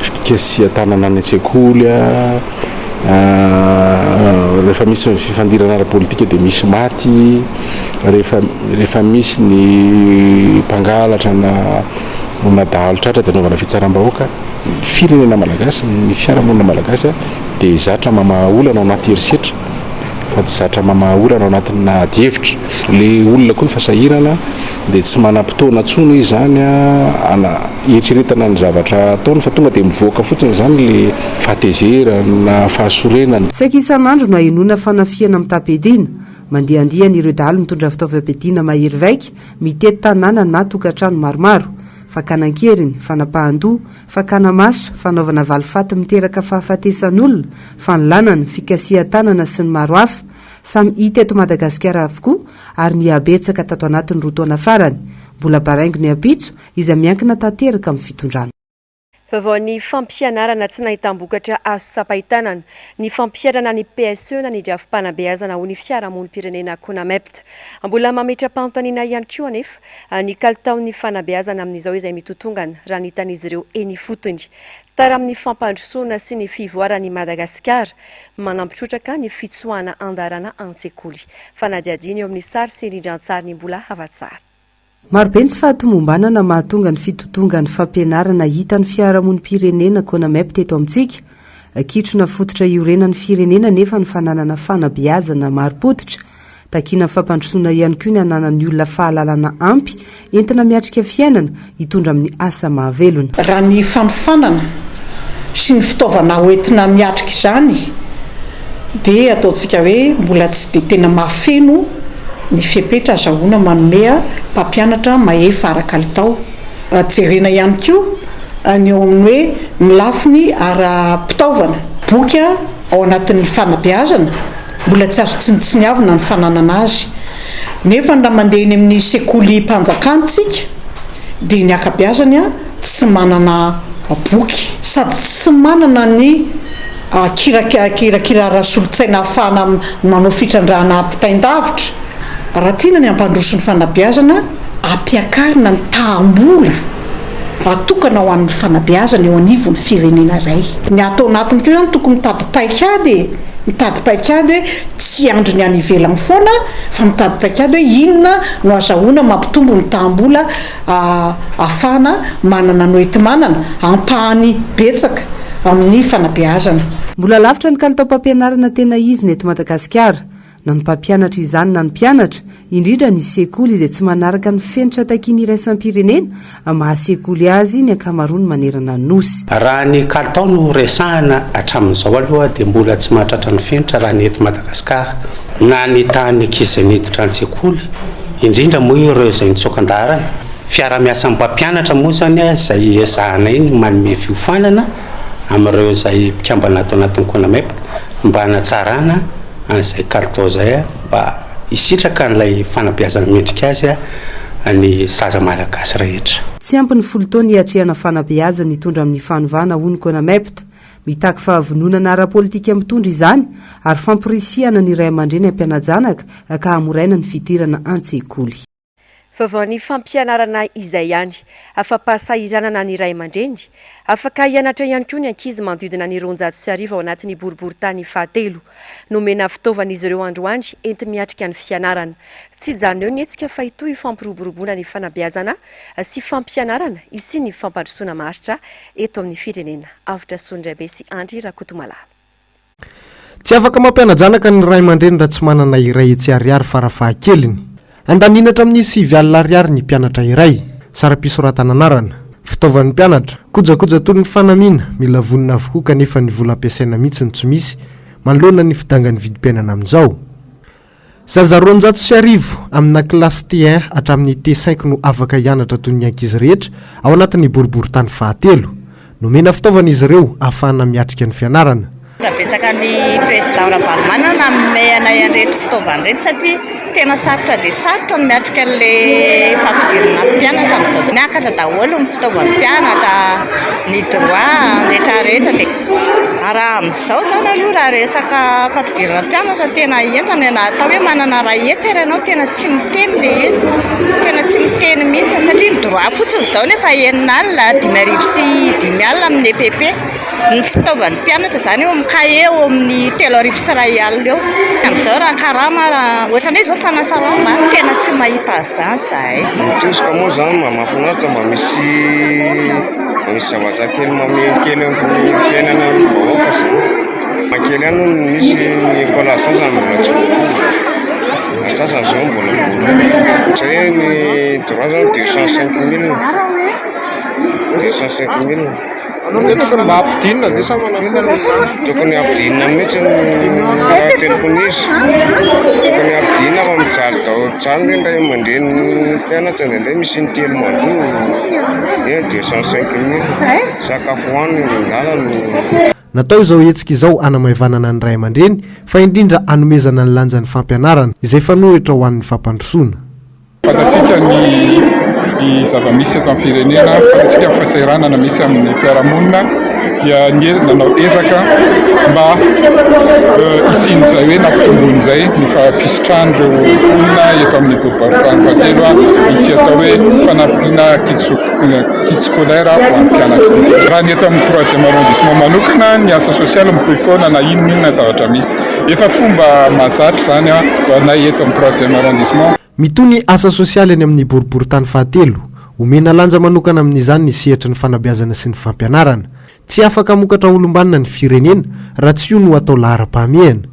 fikasihan-tanana any an-tsekoly, rehefa misy fifandirana ara-politika dia misy maty, rehefa misy ny mpangalatra na dahalo tratra dia anaovana fitsaram-bahoaka. Firenena malagasy, ny fiarahamonina malagasy dia zatra mamaha olana ao anaty herisetra fa tsy zatra mamaha olana ao anatina ady-hevitra. Le olona koa fasahirana dia tsy manam-potoana tsony zany eritreretana ny zavatra ataony fa tonga dia mivoaka fotsiny zany le fahatezerana, fahasorenana. Saika isan'andro no ahenoana fanafiana amin'ny tapediana. Mandehandehan ireo dahalo mitondra fitaovam-piadiana mahery vaika mitety tanàna na tokantrano maromaro. Fakanan-keriny, fanapahan-doha, fakana-maso, fanaovana valifaty miteraka fahafatesan'olona, fanolanana, fikasihan-tanana sy ny maro hafa. Samy hita eto Madagasikara avokoa ary ny abetsaka tato anatin'ny 2 taona farany. Mbola baraingo ny apitso izay miankina tanteraka amin'ny fitondrana. Vaovao ny fampianarana tsy nahitam-bokatra azo sapahitanana ny fampiarana ny PSE na ny drafim-panabeazana ho ny fiarahamonim-pirenena CONAMEPT mbola mametra-panontaniana ihany koa anefa ny kalitaon'ny fanabeazana amin'izao izay mitotongana raha nitan'izy ireo eny fotony tara amin'ny fampandrosoana sy ny fivoarany Madagasikara manampitrotraka ny fitsoahana andarana an-tsekoly fanadiadiana eo amin'ny sary sy rindran-tsary ny mbola havatsara. Marobe ny tsy fahatomombanana mahatonga ny fitotonga ny fampianarana hita ny fiarahamonim-pirenena CONAMEPT eto amintsika kitrona fototra iorenan'ny firenena nefa ny fananana fanabeazana marim-potitra takiana ny fampandrosoana ihany koa ny ananan'ny olona fahalalana ampy entina miatrika fiainana hitondra amin'ny asa mahavelona. Raha ny fanofanana sy ny fitaovana hoentina miatrika izany dia ataontsika hoe mbola tsy dia tena mahafeno ny fepetra azahoana manomea mpampianatra mahefa ara-kalitao. Raha jerena ihany koa ny eo amin'ny hoe ny lafiny ara-pitaovana boky ao anatin'ny fanabeazana mbola tsy azo tsinitsinyavina ny fananana azy nefa raha mandeha eny amin'ny sekoly mpanjakantsika dia ny akabeazany tsy manana boky sady tsy manana ny kirakira rasolotsaina ahafahana manao fitrandrahana mpitaindavitra. Raha tiana ny ampandrosony fanabeazana ampiakarina ny tahambola atokana ho an'ny fanabeazana eo anivon'ny firenena iray. Ny atao anatiny koa zany tokony mitady paikady hoe tsy andro ny any ivelany foana fa mitady paikady hoe inona no azahoana mampitombo ny tahambola ahafahana manana noety manana ampahany betsaka amin'ny fanabeazana. Mbola lavitra ny kalitao-pampianarana tena izy ny eto Madagasikara na ny mpampianatra izany na ny mpianatra indrindra ny sekoly izay tsy manaraka ny fenitra takiany iraisam-pirenena mahasekoly azy ny ankamaroany manerana nosy. Raha ny kalitao no resahana hatramin'izao aloha dia mbola tsy mahatratra ny fenitra raha ny eto Madagasikara na ny tany ankizy miditra ny sekoly indrindra moa ireo izay nitsokan-darana fiara-miasan'ny mpampianatra moa zany izay ezahana iny manome fiofanana amin'ireo izay mpikambana ato anatin'ny CONAMEPT mba hanatsarana an'izay kalitao zay mba hisitraka n'ilay fanabeazana mendrika azy ny zaza malagasy rehetra. Tsy ampy ny folo taona hiatrehana fanabeazana hitondra amin'ny fanovana hoy ny CONAMEPT mitaky fahavononana ara-politika mitondra izany ary fampirisihana ny ray aman-dreny ampianajanaka ka hamoraina ny fidirana an-tsekoly. Vaovao ny fampianarana izay ihany afa-pahasahiranana ny ray aman-dreny afaka hianatra ihany koa ny ankizy manodidina ny 200 ao anatin'ny boriboritany fahatelo nomena fitaovana izy ireo androany enti miatrika ny fianarana tsy jano eo ny etsika fa itoy fampiroboroboana ny fanabeazana sy fampianarana isy ny fampandrosoana maritra eto amin'ny firenena. Avitra Sondrabe sy Andry Rakotomalala. Tsy afaka mampianajanaka ny ray aman-dreny raha tsy manana iray etsy ariary farafahakeliny. Andaninatra amin'ny 7 alina ariary ny mpianatra iray sara-pisoratana anarana fitaovan'ny mpianatra kojakoja toy ny fanamiana mila vonina avokoa kanefa ny vola ampiasaina mihitsy ny tsy misy manoloana ny fidangan'ny vidim-piainana amin'izao. Zaza 250 amina kilasy T1 hatramin'ny T5 no afaka hianatra toy ny ankizy rehetra ao anatin'ny boriboritany fahatelo nomena fitaovana izy ireo ahafahana miatrika ny fianarana. Betsaka ny président Ravalomanana amena ianreto fitaovana reto satria tena sarotra dia sarotra ny miatrika an'ilay fampidirana mpianatra amin'izao. Miakatra daholo ny fitaovan'ny mpianatra, ny droit, rehetrarehetra dia raha amin'izao zany aloha raha resaka fampidirana mpianatra tena entana na atao hoe manana raha etsy ianao tena tsy miteny ilay izy, tena tsy miteny mihitsy satria ny droit fotsiny izao nefa 9 alina 5 alina amin'ny EPP. Ny fitaovan'ny mpianatra zany eo amin'ny kahie eo amin'ny 3 alina eo. Amin'izao raha karama ohatran'izay izao fanasalama tena tsy mahita an'izany zahay. Mitosika moa zany mahafinaritra mba misy zava-kely mamekely amin'ny fiainana ny vahoaka zany. Makely ihany misy école asasany mbola tsy voakoa. Asasany zao mbola voakoa. Satria ny droit zany 205 000. Tokony mampidinina dia sa manamina tokony ampidinina mihitsy ny teleponisy tokony ampidinina fa mijaly daholo tsany indray mandeha ny mpianatra indray misy ny telo mandoa 205 000 sakafo hoaniny mindalany. Natao izao hetsika izao hanamaivana ny ray aman-dreny fa indrindra hanomezana ny lanjan'ny fampianarana izay fanohitra ho an'ny fampandrosoana. Fatatsika ny ny zava-misy eto amin'ny firenena fantatsika fahasahiranana misy amin'ny mpiaramonina dia nanao ezaka mba isin'izay hoe nampitombonin'izay ny fisitrahany ireo olona eto amin'ny boriboritany fahatelo ity atao hoe fanampiana kit scolaire ho an'ny mpianatra raha ny eto amin'ny 3e arrondissement manokana ny asa sosialy mitohy foana na inonina zavatra misy efa fomba mahazatra zany ho anay eto amin'ny 3e arrondissement. mitony asa sosialy any amin'ny boriboritany fahatelo omena lanja manokana amin'izany ny sehatry ny fanabeazana sy ny fampianarana tsy afaka mokatra olombanina ny firenena raha tsy io no atao lahara-pahamehana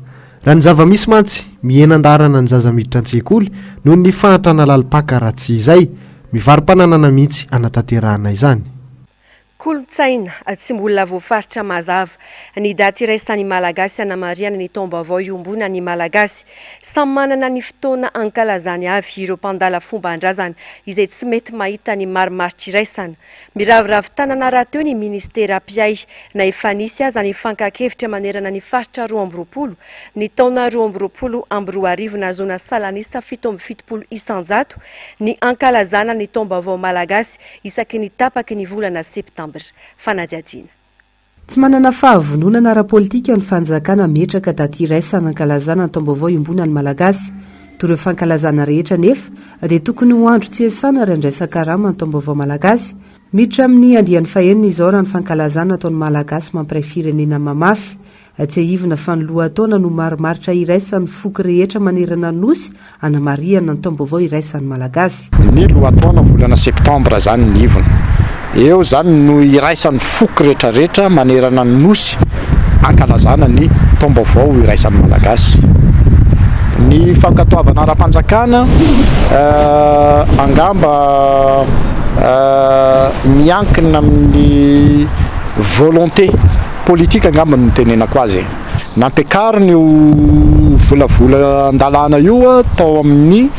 raha ny zava-misy mantsy mihenan-darana ny zaza miditra an-tsekoly noho ny fahatrana lalipaka raha tsy izay mivarim-pananana mihitsy anatanterahana izany. Kolotsaina tsy mbola voafaritra mazava ny daty iraisany malagasy anamariana ny taom-baovao iombona ny malagasy samy manana ny fotoana ankalazany avy ireo mpandala fomban-drazana izay tsy mety mahita ny marimaritra iraisana miravoravo tanana raha teo ny ministera mpiay na efa nisy aza ny fankakevitra manerana ny faritra 2020 ny taona 2020 na zona salanista 770 isanjato ny ankalazana ny taom-baovao malagasy isaky ny tapaky ny volana septambra. Fanadiadiana. Tsy manana fahavononana ara-politika ny fanjakana metraka daty iraisana ankalazana ny taom-baovao iombona ny malagasy toreo fankalazana rehetra nefa dia tokony ho andro tsy esana randraisaka rama ny taom-baovao malagasy miditra amin'ny andiany fahenina izao raha ny fankalazana ataon'ny malagasy mampiray firenena mamafy tsy ahivina fa ny lohataona no marimaritra iraisan'ny foky rehetra manerana nosy anamariana ny taom-baovao iraisan'ny malagasy. Ny lohataona volana septambra zany ny ivona eo zany no iraisan'ny foky rehetrarehetra manerana ny nosy ankalazana ny taom-baovao iraisan'ny malagasy. Ny fankatoavana ara-panjakana angamba miankina amin'ny volonté politique angamba no tenenako azy nampiakariny io volavola andalana io tao amin'ny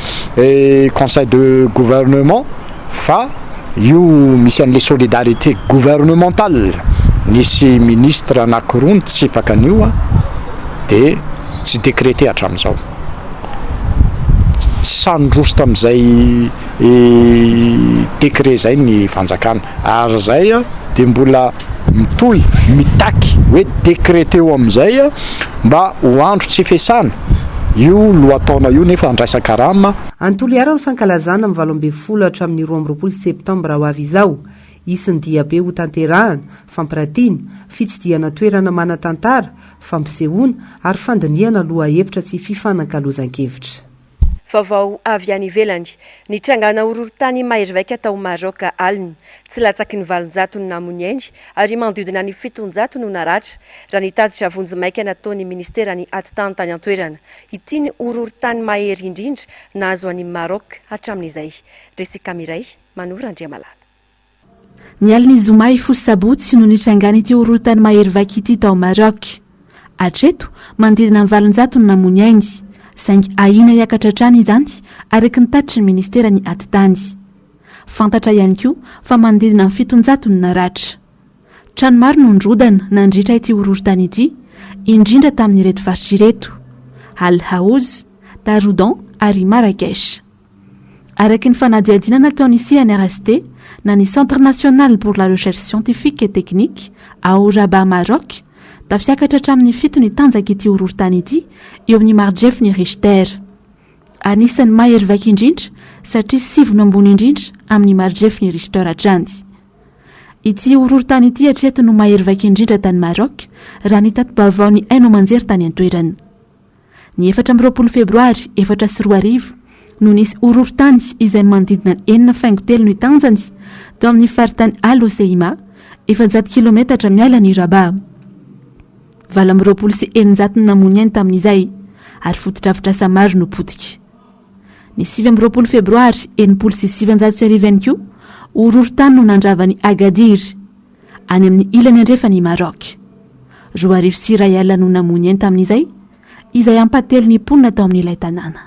conseil de gouvernement fa io misy an'le solidarité gouvernementale nisy ministre anankiroa ny tsipaka an'io dia tsy décrété hatramin'izao tsy sanondroso tamin'izay décret zay ny fanjakana ary zay dia mbola mitohy mitaky hoe décrété eo amin'izay mba ho andro tsy fesana io lohataona io nefa andraisaka rama. Antolo iara ny fankalazana amin'ny 20 hatramin'ny 20 septambra ho avy izao isiny diabe ho tanterahana fampiratiana fitsidihana toerana manatantara fampisehoana ary fandiniana loha hevitra sy fifanankalozan-kevitra. Vaovao avy any ivelany ny trangana horohorontany mahery vaika tao Maroka aliny tsy latsaky ny 700 ny namonendy ary manodidina ny 700 no naratra raha nitatitra vonjy maika nataon'ny ministera ny atitany tany an-toerana ity ny horohorontany mahery indrindra nahazo any Maroka hatramin'izay resika miray manora Andriamalala. Ny aliny zomay fosy sabotsy no nitrangana ity horohorontany mahery vaika ity tao Maroka atreto manodidina ny 700 ny namonendy saingy ahina hiakatra trany izany araka ny tatitry ny ministera ny atitany fantatra ihany koa fa manodidina ny 700 ny naratra trano maro no ndrodana nandritra ity horohorontany ity indrindra tamin'ny reto faritra ireto Al Haouz, Taroudan ary Marrakech araka ny fanadihadiana nataon'ny CNRST na ny Centre National pour la Recherche Scientifique et Technique ao Rabat Maroc tafiakatra hatramin'ny 7 ny tanjaka ity horohorontany ity eo amin'ny marjefiny Richter anisan'ny mahery vaika indrindra satria 7 no ambony indrindra amin'ny marjefiny Richter hatrany ity horohorontany ity hatreto no mahery vaika indrindra tany Maroc raha ny tato-baovaony haino manjery tany an-toerana ny 4 febroary 2024 no nisy horohorontany izay manodidina 4.3 ny tanjany tao amin'ny faritany Al Hoceima 700 kilometatra miala ny Rabat 29 namoneny tamin'izay ary fotodrafitrasa maro no potika ny 7 febroary 700 horohorontany no nandravany Agadir any amin'ny ilany andrefany Maroc 2 no namoneny tamin'izay izay ampatelo ny ponina tao amin'ilay tanàna.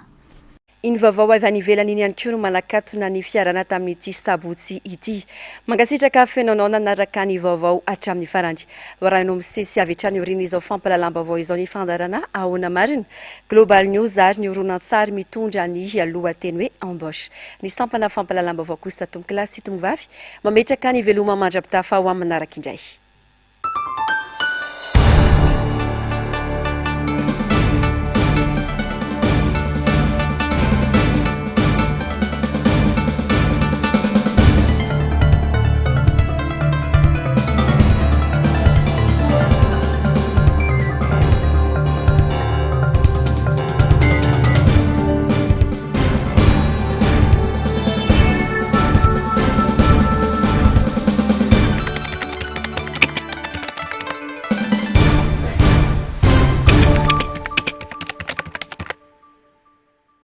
iny vaovao avy any ivelany iny ihany koa no manakatona ny fiarana tamin'ity sabotsy ity. Mangasitraka fenonao nanaraka ny vaovao hatramin'ny farany. Raha no misesy avy hatrany orina izao fampalalam-baovao izao ny fandarana ahoana marina. Global News ary ny horonan-tsary mitondra ny lohateny hoe embauche. Ny sampana fampalalam-baovao kosa tomboky lasy tomgovavy mametraka ny veloma mandrapitafa ho amin'ny manaraka indray.